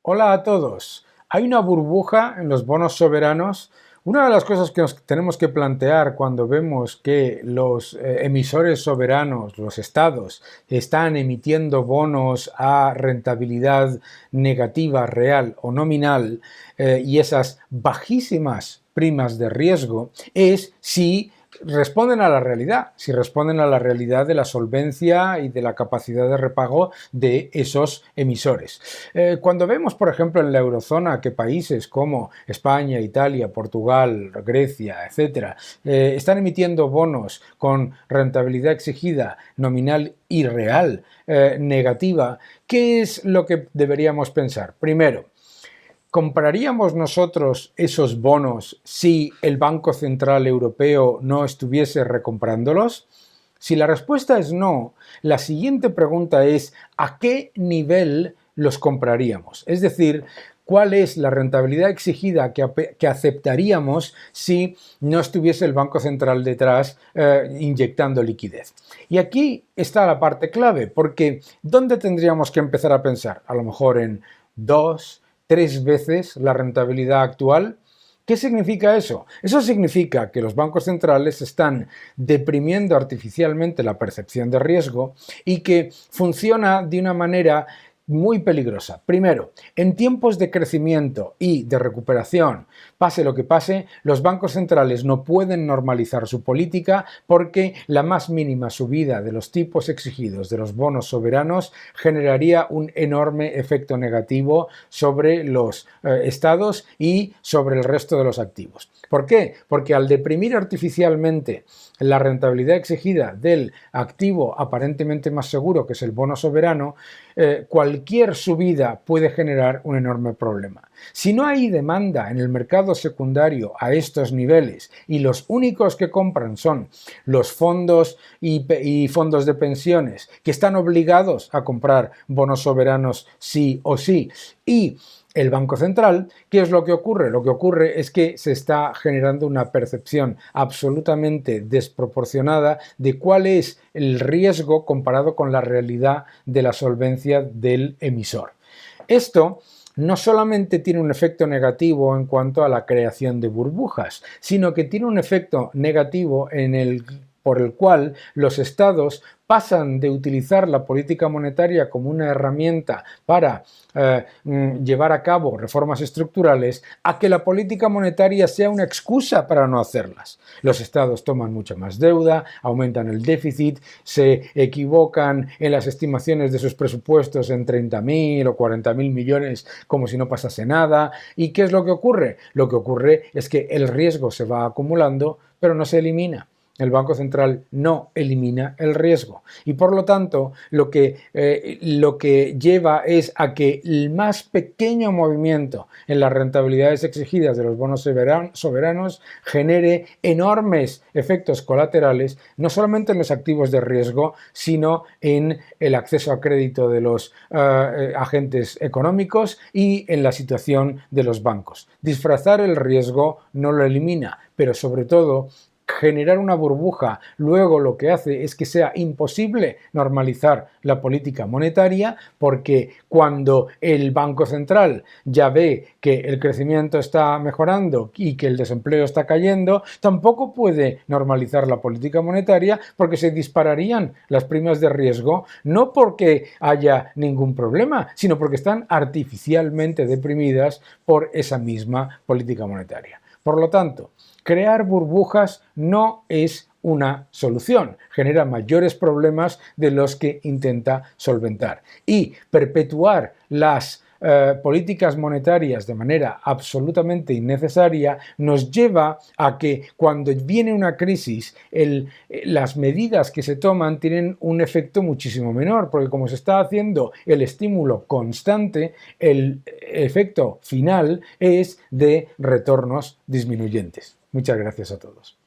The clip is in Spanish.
Hola a todos. Hay una burbuja en los bonos soberanos. Una de las cosas que nos tenemos que plantear cuando vemos que los emisores soberanos, los estados, están emitiendo bonos a rentabilidad negativa, real o nominal, y esas bajísimas primas de riesgo, es si responden a la realidad, si responden a la realidad de la solvencia y de la capacidad de repago de esos emisores. Cuando vemos, por ejemplo, en la eurozona que países como España, Italia, Portugal, Grecia, etcétera, están emitiendo bonos con rentabilidad exigida nominal y real negativa, ¿qué es lo que deberíamos pensar? Primero, ¿compraríamos nosotros esos bonos si el Banco Central Europeo no estuviese recomprándolos? Si la respuesta es no, la siguiente pregunta es ¿a qué nivel los compraríamos? Es decir, ¿cuál es la rentabilidad exigida que aceptaríamos si no estuviese el Banco Central detrás inyectando liquidez? Y aquí está la parte clave, porque ¿dónde tendríamos que empezar a pensar? A lo mejor en 2-3 veces la rentabilidad actual. ¿Qué significa eso? Eso significa que los bancos centrales están deprimiendo artificialmente la percepción de riesgo y que funciona de una manera muy peligrosa. Primero, en tiempos de crecimiento y de recuperación, pase lo que pase, los bancos centrales no pueden normalizar su política porque la más mínima subida de los tipos exigidos de los bonos soberanos generaría un enorme efecto negativo sobre los estados y sobre el resto de los activos. ¿Por qué? Porque al deprimir artificialmente la rentabilidad exigida del activo aparentemente más seguro, que es el bono soberano, cualquier subida puede generar un enorme problema. Si no hay demanda en el mercado secundario a estos niveles y los únicos que compran son los fondos y fondos de pensiones que están obligados a comprar bonos soberanos sí o sí, y el Banco Central, ¿qué es lo que ocurre? Lo que ocurre es que se está generando una percepción absolutamente desproporcionada de cuál es el riesgo comparado con la realidad de la solvencia del emisor. Esto no solamente tiene un efecto negativo en cuanto a la creación de burbujas, sino que tiene un efecto negativo por el cual los estados pasan de utilizar la política monetaria como una herramienta para llevar a cabo reformas estructurales a que la política monetaria sea una excusa para no hacerlas. Los estados toman mucha más deuda, aumentan el déficit, se equivocan en las estimaciones de sus presupuestos en 30.000 o 40.000 millones como si no pasase nada. ¿Y qué es lo que ocurre? Lo que ocurre es que el riesgo se va acumulando, pero no se elimina. El Banco Central no elimina el riesgo y por lo tanto lo que lleva es a que el más pequeño movimiento en las rentabilidades exigidas de los bonos soberanos genere enormes efectos colaterales, no solamente en los activos de riesgo, sino en el acceso a crédito de los agentes económicos y en la situación de los bancos. Disfrazar el riesgo no lo elimina, pero sobre todo generar una burbuja luego lo que hace es que sea imposible normalizar la política monetaria, porque cuando el Banco Central ya ve que el crecimiento está mejorando y que el desempleo está cayendo, tampoco puede normalizar la política monetaria porque se dispararían las primas de riesgo, no porque haya ningún problema, sino porque están artificialmente deprimidas por esa misma política monetaria. Por lo tanto, crear burbujas no es una solución, genera mayores problemas de los que intenta solventar. Y perpetuar las políticas monetarias de manera absolutamente innecesaria nos lleva a que cuando viene una crisis las medidas que se toman tienen un efecto muchísimo menor, porque como se está haciendo el estímulo constante, el efecto final es de retornos disminuyentes. Muchas gracias a todos.